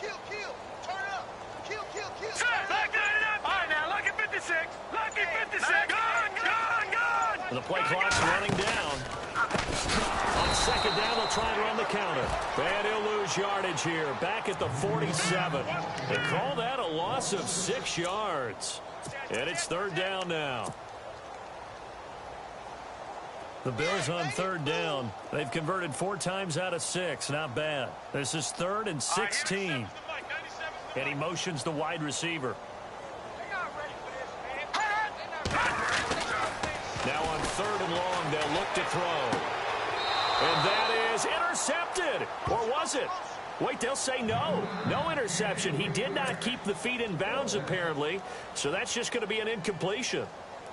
Kill. Turn it up. Kill. Set. Lock it up. All right, now, look at 56. Gone. The play clock's running down. On 2nd down, they'll try and run the counter. And he'll lose yardage here. Back at the 47. They call that a loss of 6 yards. And it's 3rd down now. The Bills on 3rd down. They've converted 4 times out of 6. Not bad. This is 3rd and 16. And he motions the wide receiver. Now on 3rd and long, they'll look to throw. And that is intercepted. Or was it? Wait, they'll say no. No interception. He did not keep the feet in bounds, apparently. So that's just going to be an incompletion.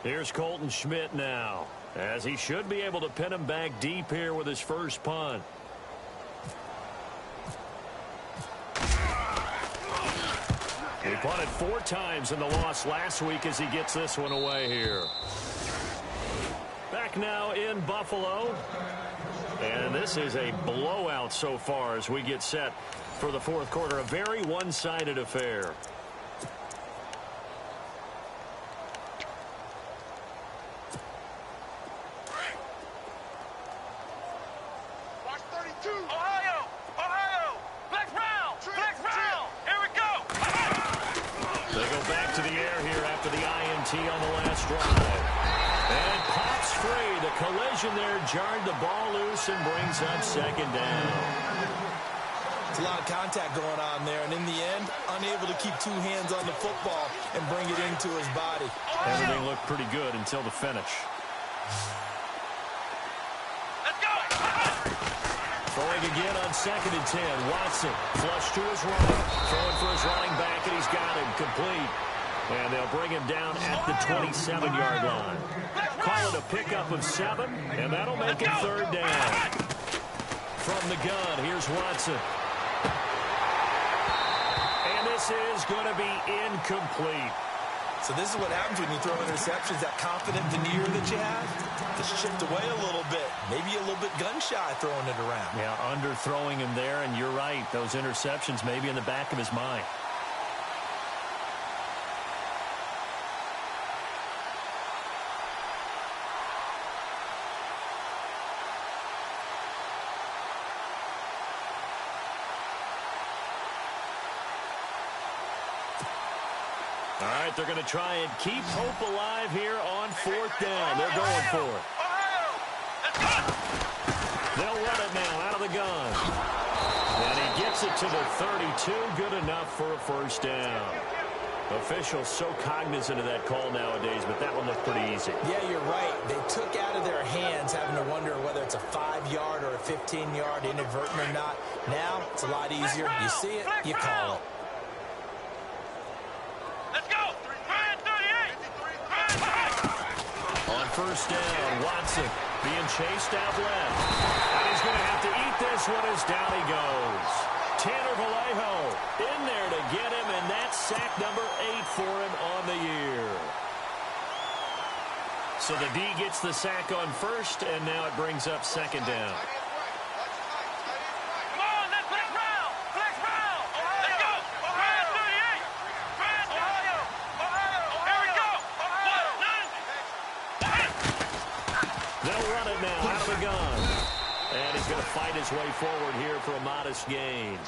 Here's Colton Schmidt now, as he should be able to pin him back deep here with his first punt. He punted 4 times in the loss last week as he gets this one away here. Back now in Buffalo. And this is a blowout so far as we get set for the 4th quarter. A very one-sided affair. Watch 32. Ohio. Flex round. Here we go. They go back to the air here after the INT on the last drive. And pops free. The collision there jarred the ball loose and brings up 2nd down. It's a lot of contact going on there, and in the end, unable to keep 2 hands on the football and bring it into his body. Everything looked pretty good until the finish. Let's go. Throwing again on 2nd and 10. Watson flush to his right. Throwing for his running back, and he's got him complete. And they'll bring him down at the 27-yard line. Call it a pickup of 7, and that'll make it 3rd down. From the gun, here's Watson. And this is going to be incomplete. So this is what happens when you throw interceptions. That confident veneer that you have just chipped away a little bit. Maybe a little bit gun-shy throwing it around. Yeah, underthrowing him there, and you're right. Those interceptions may be in the back of his mind. All right, they're going to try and keep hope alive here on 4th down. They're going for it. They'll run it now out of the gun. And he gets it to the 32. Good enough for a 1st down. Officials so cognizant of that call nowadays, but that one looked pretty easy. Yeah, you're right. They took out of their hands having to wonder whether it's a 5-yard or a 15-yard inadvertent or not. Now, it's a lot easier. You see it, you call it. Let's go. 38. On first down, Watson being chased out left. And he's going to have to eat this one as down he goes. Tanner Vallejo in there to get him, and that's sack number 8 for him on the year. So the D gets the sack on first, and now it brings up second down. Come on, let's flex round. Flex round. Let's go. 38. Ohio. Here we go. They'll run it now out of the gun. And he's going to fight his way forward here for a modest gain.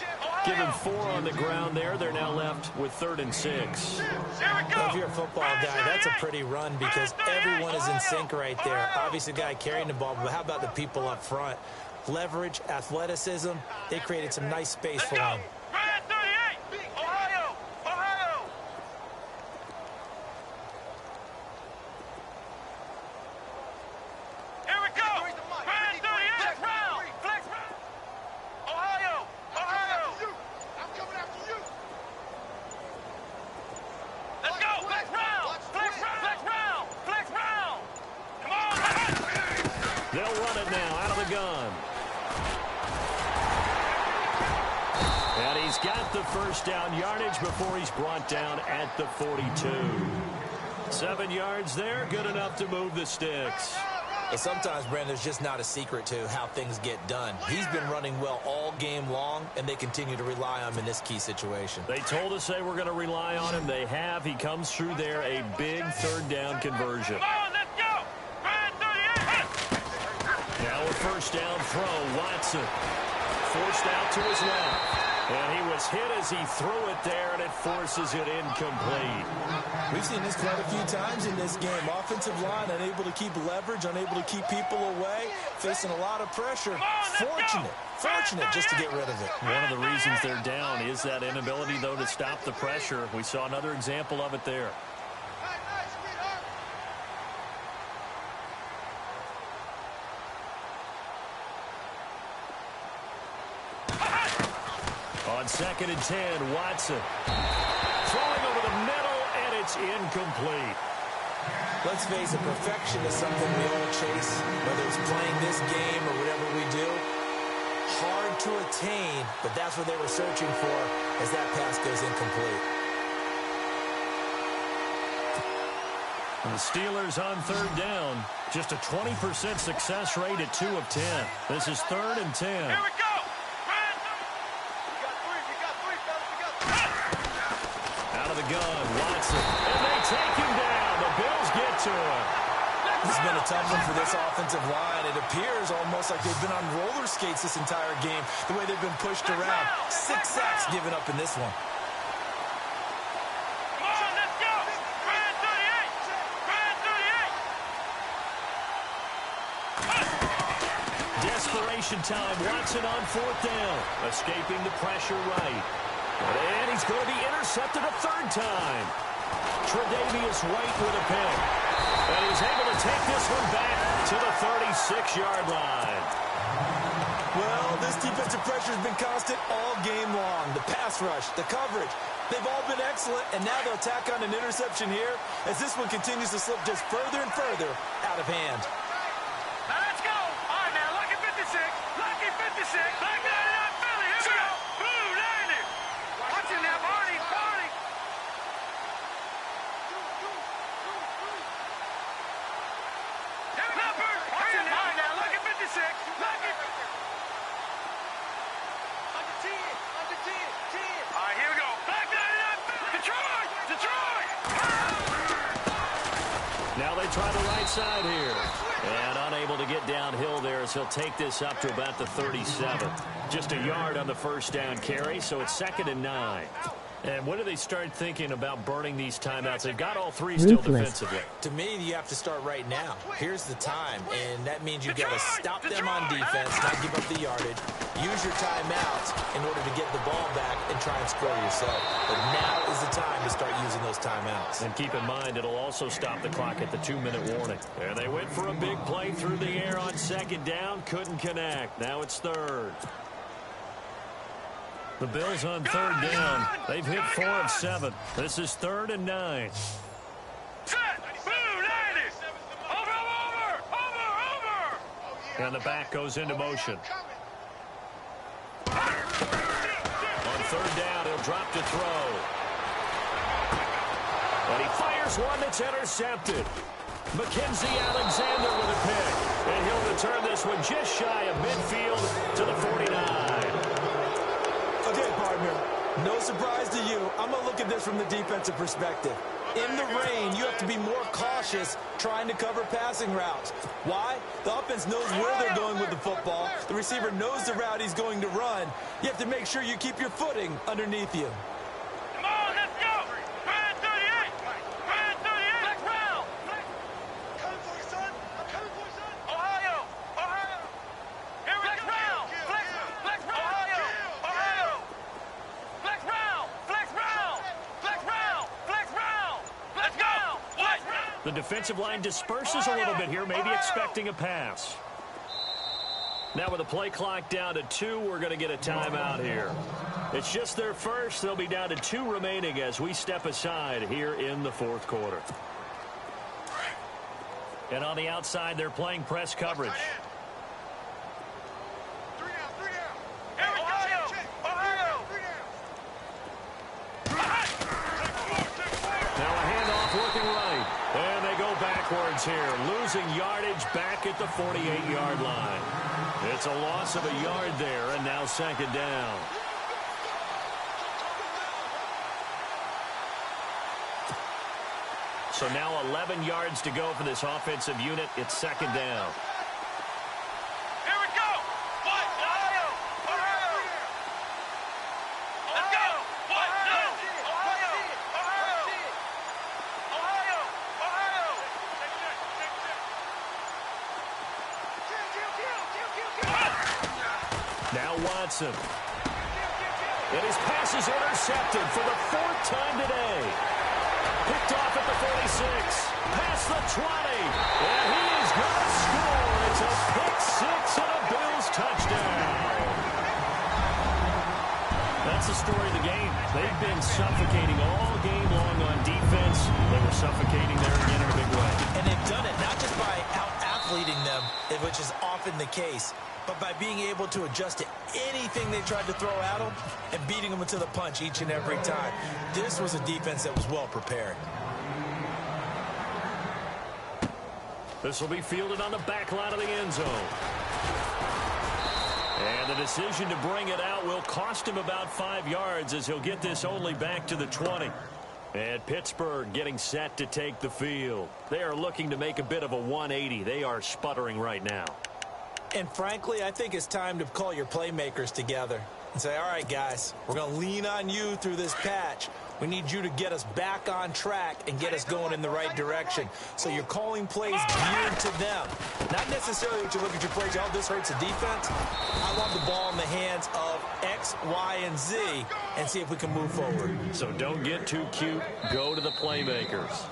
Give him 4 on the ground there. They're now left with 3rd and 6. If you're a football guy, that's a pretty run because everyone is in sync right there. Obviously, the guy carrying the ball, but how about the people up front? Leverage, athleticism, they created some nice space for him. Ohio. Here we go. 38. Flex round. Ohio. I'm coming after you. Let's go. Flex round. Flex round. Come on. They'll run it now out of the gun. And he's got the first down yardage before he's brought down at the 42. 7 yards there, good enough to move the sticks. But sometimes, Brandon, there's just not a secret to how things get done. He's been running well all game long, and they continue to rely on him in this key situation. They told us they were going to rely on him. They have. He comes through there, a big 3rd down conversion. Come on, let's go. 38. Now a first down throw, Watson. Forced out to his left. And he was hit as he threw it there, and it forces it incomplete. We've seen this quite a few times in this game. Offensive line unable to keep leverage, unable to keep people away, facing a lot of pressure. Fortunate just to get rid of it. One of the reasons they're down is that inability, though, to stop the pressure. We saw another example of it there. On 2nd and 10, Watson. Throwing over the middle, and it's incomplete. Let's face it, perfection is something we all chase, whether it's playing this game or whatever we do. Hard to attain, but that's what they were searching for as that pass goes incomplete. And the Steelers on 3rd down. Just a 20% success rate at 2 of 10. This is 3rd and 10. Here we go. Out of the gun, Watson. And they take him down. The Bills get to him. This has been a tough one for this offensive line. It appears almost like they've been on roller skates this entire game, the way they've been pushed around. 6 sacks given up in this one. Come on, let's go. 38. Desperation time. Watson on 4th down. Escaping the pressure right. And he's going to be intercepted a 3rd time. Tre'Davious White with a pick. And he's able to take this one back to the 36-yard line. Well, this defensive pressure has been constant all game long. The pass rush, the coverage, they've all been excellent, and now they'll tack on an interception here as this one continues to slip just further and further out of hand. Now let's go. All right, now, lucky 56. Lucky 56. Back down in that Philly. Here we go. Blue, 90. Watch it now, Barney. Leopard. Watch it now. All right, now, lucky 56. Lucky. Under 10. All right, here we go. Back down in that Philly. Detroit. Now they try the right side here. And unable to get downhill there as he'll take this up to about the 37. Just a yard on the first down carry, so it's 2nd and 9. And when do they start thinking about burning these timeouts? They've got all three still defensively. To me, you have to start right now. Here's the time, and that means you've got to stop them on defense, not give up the yardage. Use your timeouts in order to get the ball back and try and score yourself. But now is the time to start using those timeouts. And keep in mind, it'll also stop the clock at the 2-minute warning. And they went for a big play through the air on second down. Couldn't connect. Now it's third. The Bills on third down. They've hit 4 of 7. This is 3rd and 9. And the back goes into motion. On third down, he'll drop to throw. And he fires one that's intercepted. Mackenzie Alexander with a pick. And he'll return this one just shy of midfield to the 49. Okay, partner, no surprise to you. I'm going to look at this from the defensive perspective. In the rain, you have to be more cautious trying to cover passing routes. Why? The offense knows where they're going with the football. The receiver knows the route he's going to run. You have to make sure you keep your footing underneath you. Come on, let's go! Red 38! Red 38! Black round! Coming for you, son! I'm coming for you, son! Ohio! Ohio! Here we go! Black round! Ohio! Ohio! Black round! Black round! Black round! Black round! Let's go! White round! The defensive line disperses a little bit here, maybe expecting a pass. Now with the play clock down to 2, we're going to get a timeout here. It's just their first. They'll be down to 2 remaining as we step aside here in the 4th quarter. And on the outside, they're playing press coverage. Here we go! Ohio! Now a handoff looking right. And they go backwards here, losing yardage back at the 48-yard line. It's a loss of a yard there, and now 2nd down. So now 11 yards to go for this offensive unit. It's 2nd down. Here we go! What? Ohio! Ohio! Let's go! What? No! Ohio! Ohio! Ohio! Ohio! Now Watson. And his pass is intercepted for the 4th time today. Picked off at the 46. Past the 20. And he is going to score. It's a pick 6 and a Bills touchdown. That's the story of the game. They've been suffocating all game long on defense. They were suffocating there again in a big way. And they've done it not just by out-athleting them, which is often the case, but by being able to adjust to anything they tried to throw at them and beating them into the punch each and every time. This was a defense that was well prepared. This will be fielded on the back line of the end zone. And the decision to bring it out will cost him about 5 yards as he'll get this only back to the 20. And Pittsburgh getting set to take the field. They are looking to make a bit of a 180. They are sputtering right now. And frankly, I think it's time to call your playmakers together and say, all right, guys, we're going to lean on you through this patch. We need you to get us back on track and get us going in the right direction. So you're calling plays geared to them. Not necessarily that you look at your plays, oh, this hurts the defense. I want the ball in the hands of X, Y, and Z and see if we can move forward. So don't get too cute. Go to the playmakers.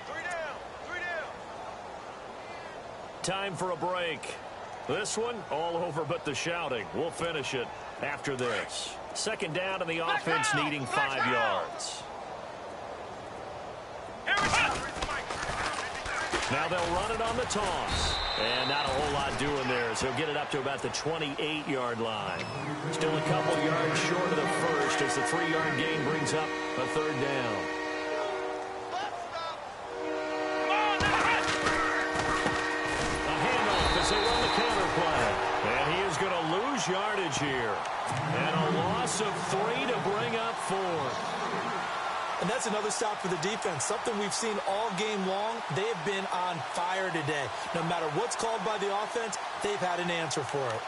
3 down! 3 down! Time for a break. This one, all over but the shouting. We'll finish it after this. 2nd down and the offense needing 5 yards. Here we go! Now they'll run it on the toss. And not a whole lot doing there, so he'll get it up to about the 28-yard line. Still a couple yards short of the first as the 3-yard gain brings up a 3rd down. A handoff as they run the counter play. And he is going to lose yardage here. And a loss of 3 to bring up 4. And that's another stop for the defense. Something we've seen all game long. They have been on fire today. No matter what's called by the offense, they've had an answer for it.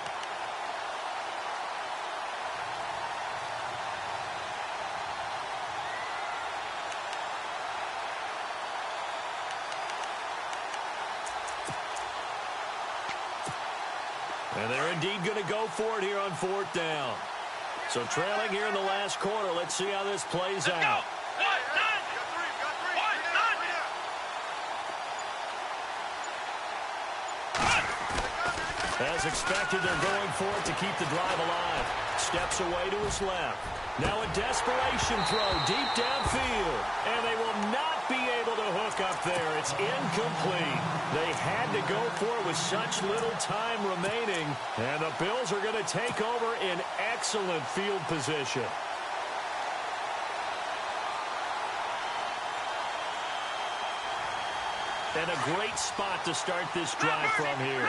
And they're indeed going to go for it here on 4th down. So trailing here in the last quarter. Let's see how this plays out. As expected, they're going for it to keep the drive alive. Steps away to his left. Now a desperation throw deep downfield. And they will not be able to hook up there. It's incomplete. They had to go for it with such little time remaining. And the Bills are going to take over in excellent field position. And a great spot to start this drive from here.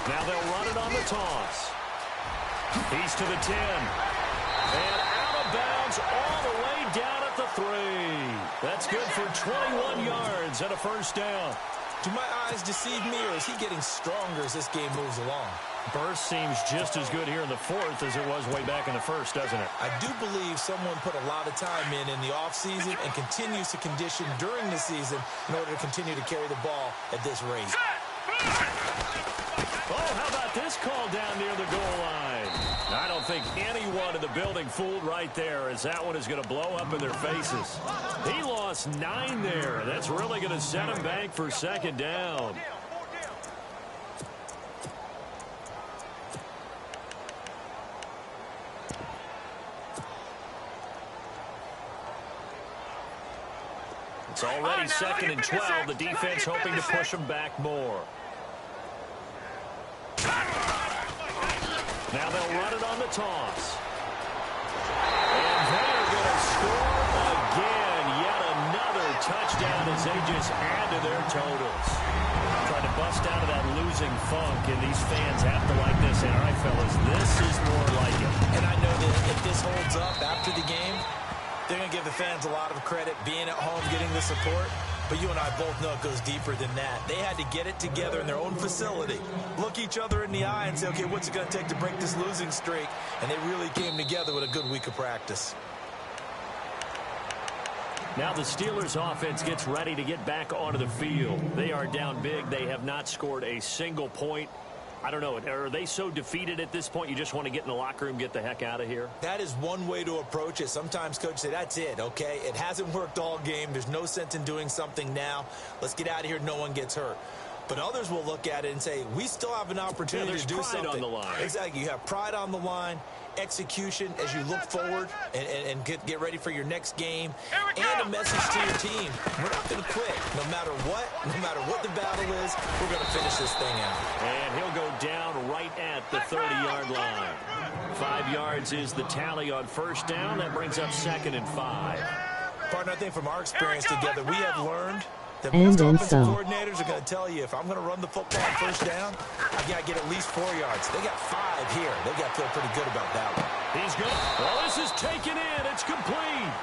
Now they'll run it on the toss. He's to the 10. And out of bounds all the way down at the 3. That's good for 21 yards and a first down. Do my eyes deceive me, or is he getting stronger as this game moves along? Burst seems just as good here in the 4th as it was way back in the 1st, doesn't it? I do believe someone put a lot of time in the offseason and continues to condition during the season in order to continue to carry the ball at this rate. Oh, how about this call down near the goal line? I don't think anyone in the building fooled right there, as that one is going to blow up in their faces. He lost 9 there. That's really going to set him back for 2nd down. It's already 2nd and 12. The defense hoping to push him back more. Now they'll run it on the toss. And they're going to score again. Yet another touchdown as they just add to their totals. Trying to bust out of that losing funk, and these fans have to like this. And all right, fellas, this is more like it. And I know that if this holds up after the game, they're going to give the fans a lot of credit, being at home, getting the support. But you and I both know it goes deeper than that. They had to get it together in their own facility, look each other in the eye and say, okay, what's it going to take to break this losing streak? And they really came together with a good week of practice. Now the Steelers offense gets ready to get back onto the field. They are down big. They have not scored a single point. I don't know. Are they so defeated at this point you just want to get in the locker room, get the heck out of here? That is one way to approach it. Sometimes coaches say, that's it, okay? It hasn't worked all game. There's no sense in doing something now. Let's get out of here. No one gets hurt. But others will look at it and say, we still have an opportunity to do something. There's pride on the line. Exactly. You have pride on the line, execution as you look forward and get ready for your next game, and a message to your team. We're not going to quit. No matter what the battle is, we're going to finish this thing out. And he'll go down right at the 30-yard line. 5 yards is the tally on 1st down. That brings up 2nd and 5. Partner, I think from our experience together, we have learned that And most then offensive some. coordinators are going to tell you, if I'm going to run the football on 1st down, I got to get at least 4 yards. They got 5 here. They got to feel pretty good about that one. He's good. Well, this is taken in. It's complete.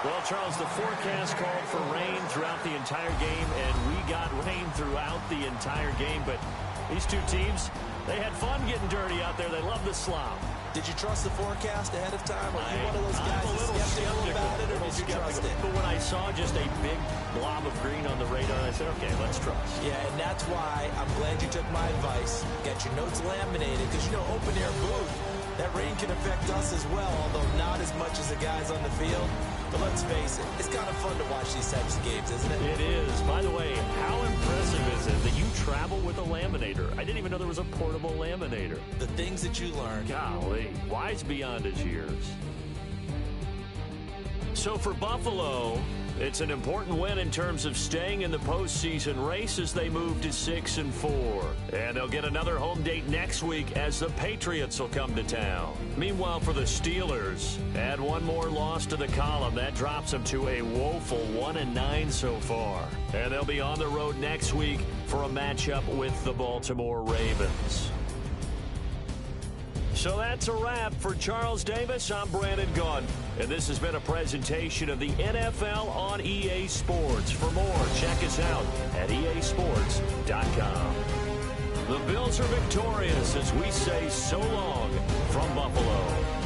Well, Charles, the forecast called for rain throughout the entire game, and we got rain throughout the entire game. But these two teams, they had fun getting dirty out there. They love the slop. Did you trust the forecast ahead of time? Are you one of those guys that's skeptical about it, or did you trust it? But when I saw just a big blob of green on the radar, I said, okay, let's trust. Yeah, and that's why I'm glad you took my advice. Got your notes laminated, because, you know, open-air booth, that rain can affect us as well, although not as much as the guys on the field. But let's face it, it's kind of fun to watch these types of games, isn't it? It is. By the way, how impressive is it that you travel with a laminator? I didn't even know there was a portable laminator. The things that you learn. Golly, wise beyond his years. So for Buffalo, it's an important win in terms of staying in the postseason race as they move to 6-4. And they'll get another home date next week as the Patriots will come to town. Meanwhile, for the Steelers, add one more loss to the column. That drops them to a woeful 1-9 so far. And they'll be on the road next week for a matchup with the Baltimore Ravens. So So that's a wrap. For Charles Davis, I'm Brandon Gaudin. And this has been a presentation of the NFL on EA Sports. For more, check us out at easports.com. The Bills are victorious as we say so long from Buffalo.